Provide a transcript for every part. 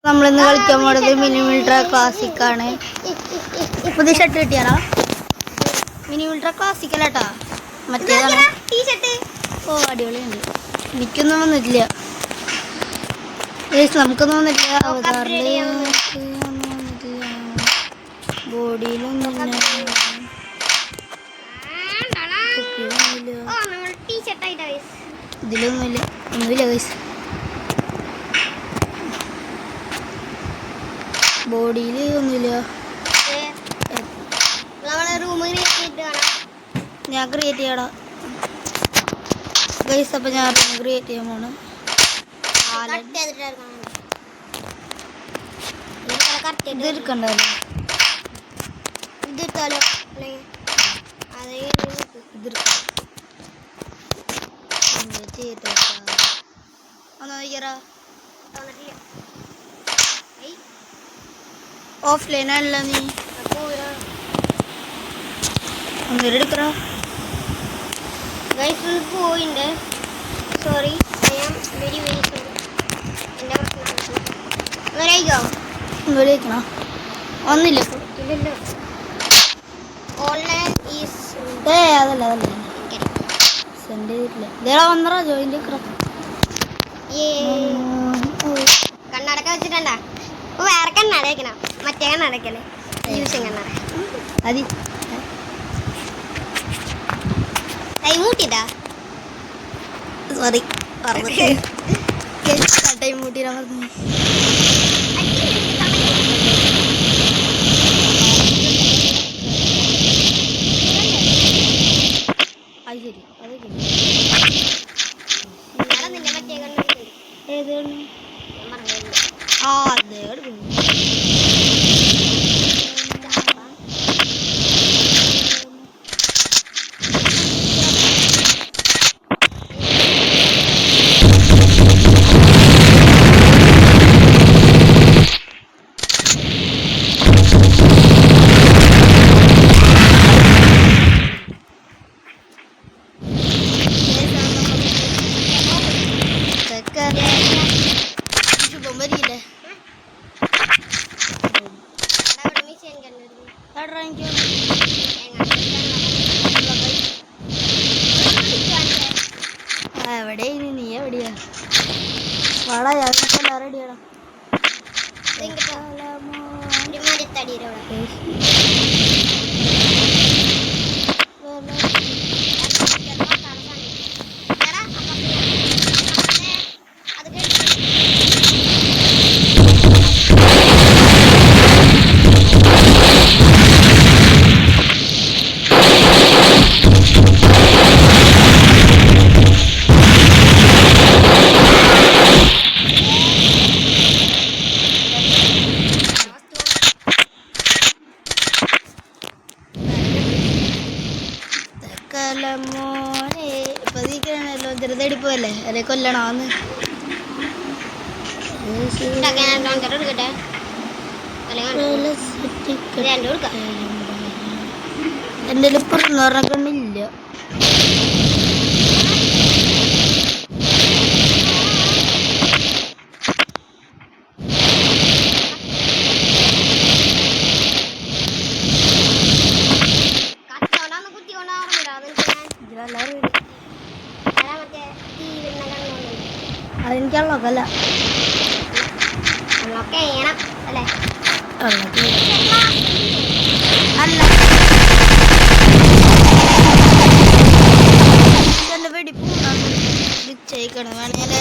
നമ്മളിന്ന് കളിക്കാൻ പോണത് മിനി മിൽട്ര ക്ലാസിക് ആണ്. പുതിയ ഷർട്ട് കിട്ടിയാണോ? മിനി മിൽട്ര ക്ലാസിക് അല്ലാട്ടാ, മറ്റേതാണ്. ഓ അടിപൊളിയുണ്ട്. എനിക്കൊന്നും വന്നിട്ടില്ല, നമുക്കൊന്നും വന്നിട്ടില്ല. അവതാറില് വന്നിട്ടില്ല, ബോഡിയിലൊന്നും ഇതിലൊന്നുമില്ല, ഒന്നുമില്ല ഗൈസ്. ബോഡിയിൽ ഒന്നുമില്ല. ഞാൻ ക്രിയേറ്റ് ചെയ്യടാ ഗൈസ്. അപ്പം ഞാൻ ക്രിയേറ്റ് ചെയ്യാൻ പോണ്. ഇത് എടുക്കണ്ടല്ലോ, ഇതെടുത്താലോ? ഓഫ്ലൈൻ അല്ല, നീ ഒന്നൂടെ എടുക്കറ. പോയിണ്ട്. Sorry, I am very very sorry. എൻ്റെ പ്രശ്നം ഒന്നില്ല. ഓൺലൈൻ ഈസ് അതല്ല സെൻഡ് ചെയ്തിട്ടില്ല. ഇതേടാ വന്നറ ജോയിൻ്റെ കണ്ണടക്ക വെച്ചിട്ടുണ്ടാ. അപ്പൊ വേറെ കണ്ണട വെക്കണം, മറ്റേ കണ്ണടക്കല്ലേ യൂസിങ് കണ്ണട അതി ടൈമൂട്ടിട്ടാ. സോറി ടൈം മൂട്ടിരാ പറഞ്ഞു. അത് ശരി, അതൊക്കെ ഏത് ആ അതെ എടുക്കുന്നു. എവിടെ നീ എവിടെയാ? വാടാ, ഞാൻ റെഡിയാടാ. മോനെ ഇപ്പോ ചെറുതടിപ്പല്ലേ അല്ലെ കൊല്ലണോന്ന്. എൻ്റെ ഇപ്പുറത്ത് പറഞ്ഞില്ല. അതെനിക്കാണല്ലോ അല്ല അല്ല ഇതെല്ലാം വെടിപ്പും വിളിച്ചേക്കണം. വേണമെങ്കിൽ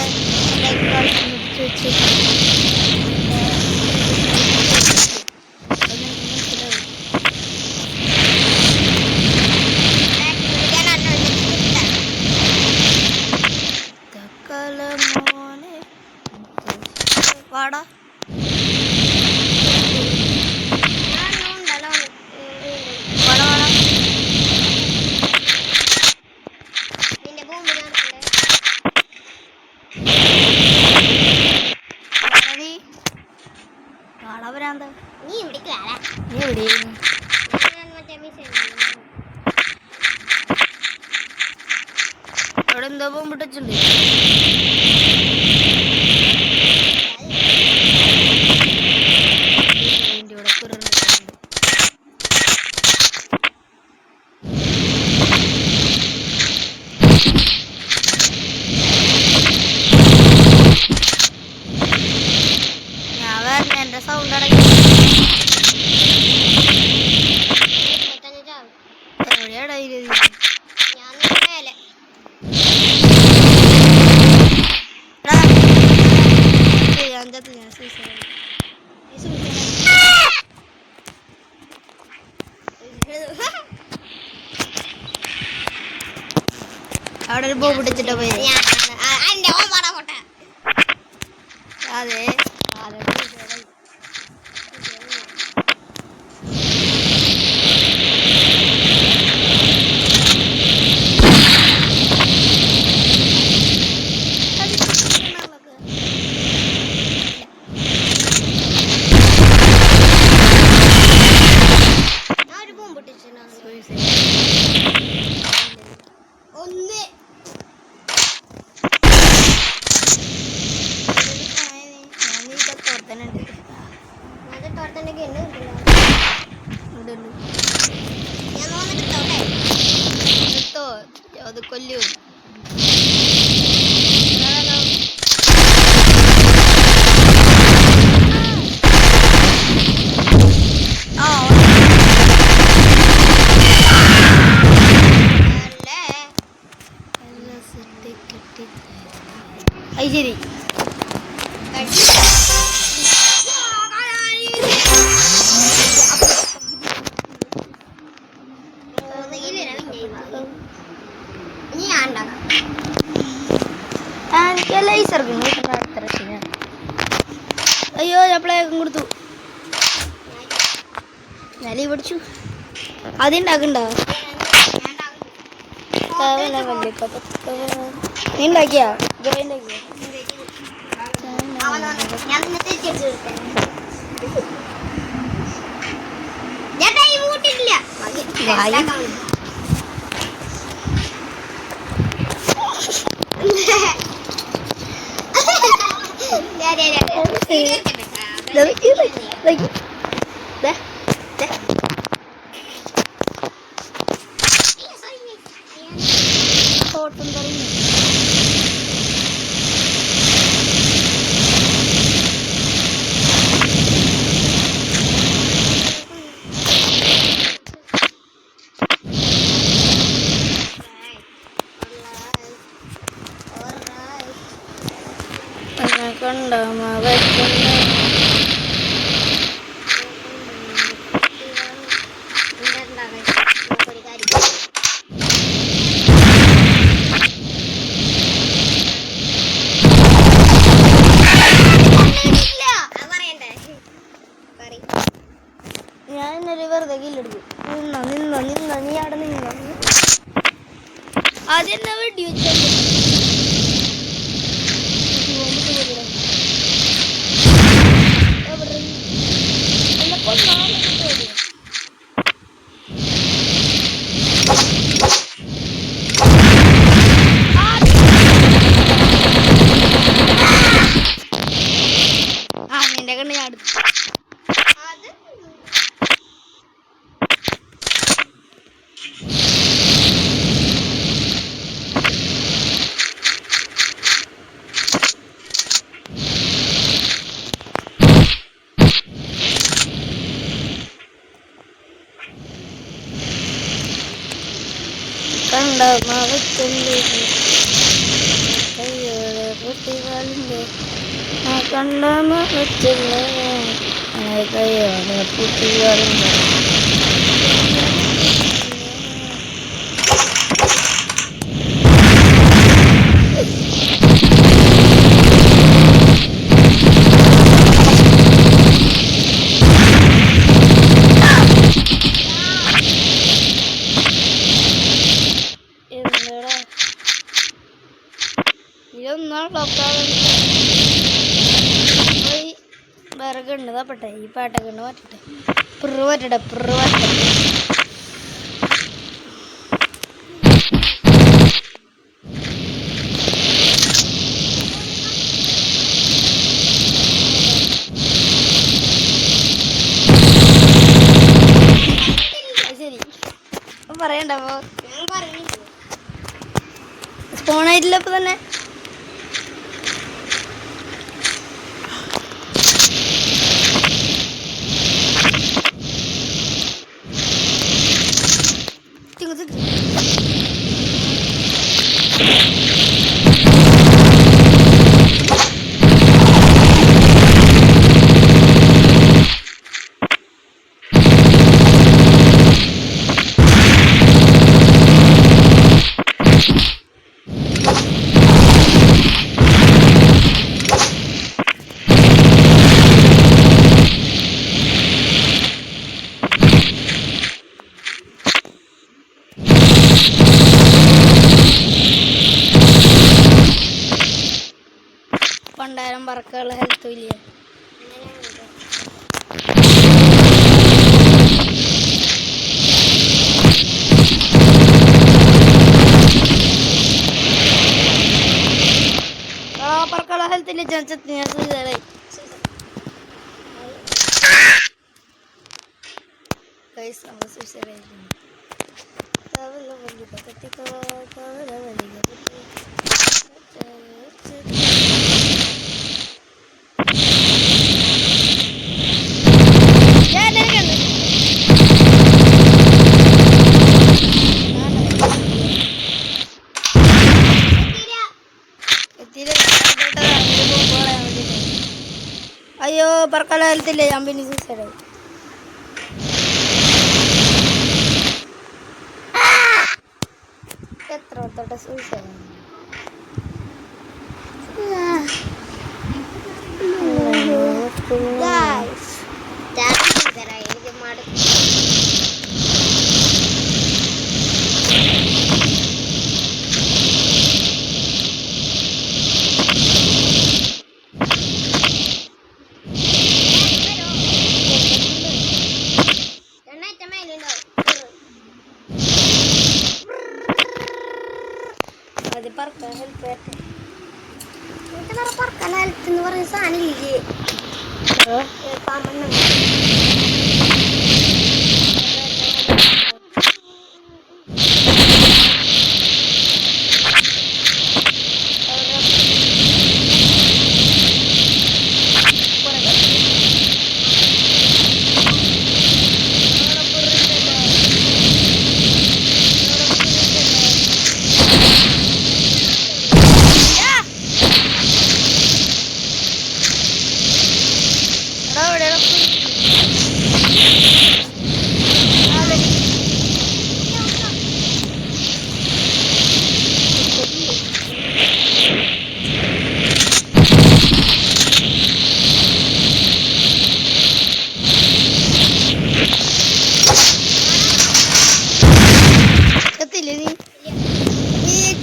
വാടാ. അവിടെ എന്തോ പോകുമ്പോട്ടുണ്ട്. സൗണ്ട് അടങ്ങി എവിടെയാടാ അവിടെ ഒരു ബോബ് ഇട്ടിട്ട് പോയി അതെ അത് കൊല്ലു അത് ശരി അയ്യോ ഞാൻ പ്ലേഗം കൊടുത്തു ഞാൻ ലീവ് അടിച്ചു ആദ്യം ഉണ്ടാക്കണ്ടോ നീ ഉണ്ടാക്കിയാ ഞാൻ ഇന്നലെ വെറുതെ കില്ലെടുത്തു നീ അവിടെ നിന്നോ അതെന്നാ വെടി വെച്ചു നിന്റെ കണ്ണ് ഞാൻ എടുത്തു കയ്യോടെ പൊട്ടിവാളിന്റെ കണ്ടമ വെച്ചില്ല കയ്യോടെ പൊട്ടിവാളിന്റെ വിറകുണ്ട് തപ്പട്ടെ ഈ പാട്ടൊക്കെ ഉണ്ട് മാറ്റട്ടെ പിറുവറ്റട്ടെ ശരി പറയണ്ടോ സ്പോണായിട്ടില്ല ഇപ്പൊ തന്നെ പറക്കാനുള്ള ഹെൽത്തില്ല ചത്തി ഞാൻ സുഖമായി അയ്യോ പറക്കാനുള്ള ഹെൽത്തില്ല ഞാൻ പിന്നെ സൂസൈഡായി എത്ര തൊട്ട് സൂസൈഡ് പറക്കാൻ ഹെൽപ്പ് പറക്കാൻ ഹെൽത്ത് എന്ന് പറയുന്ന സാധനം ഇല്ലേ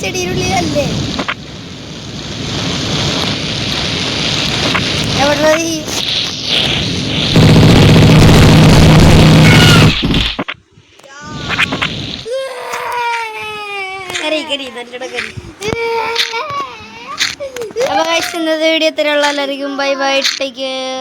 ചെടിയിലുള്ളിലല്ലേ എവിടെ വീഡിയോ തരുള്ള എല്ലാവർക്കും ബൈ ബൈ ടേക്ക് കെയർ.